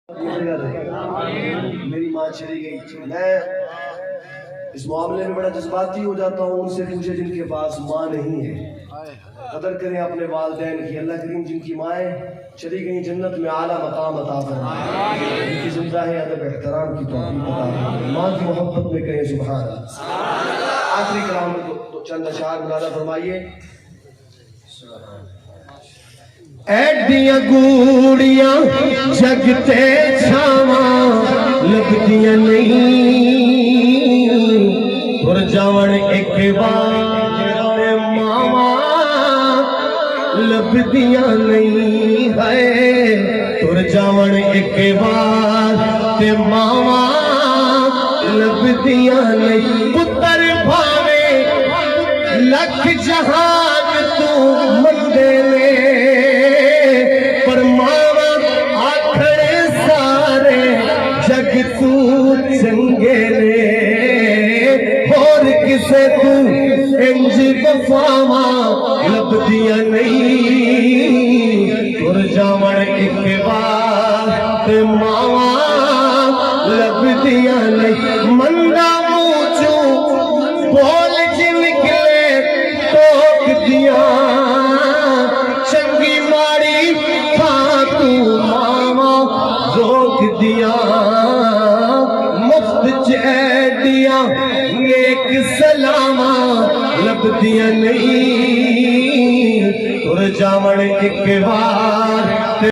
میری ماں چلی گئی، میں اس معاملے میں بڑا جذباتی ہو جاتا ہوں. ان سے پوچھے جن کے پاس ماں نہیں ہے، قدر کریں اپنے والدین کی. اللہ کریم جن کی مائیں چلی گئیں جنت میں اعلیٰ مقام عطا فرمائے، جن کی زندہ ہے ادب احترام کی توفیق عطا فرمائے. ماں کی محبت میں کہیں سبحان اللہ. آخری کلام کو چند اشعار ملازہ فرمائیے. ایڈیاں گوڑیاں جگتے چھاواں لبدیاں نہیں، تر جاون ایک بار ماواں لبدیاں نہیں ہے، تر جاون ایک بار تے ماواں لبدیاں نہیں. پتر بھاوے لکھ جہان تو مندے نے، جگ تو چنگے نے، اور کسے تو انج وفاواں لبدیاں نہیں. تر جاون ایک بار تے ماواں لبدیاں نہیں. مندا منہ چوں بول جی نکلے ٹوک دیاں، چنگی ماڑی تھاں تو ماواں روک دیاں. ایڈیاں نیک سلاماں لبدیاں نہیں، تر جاون ایک بار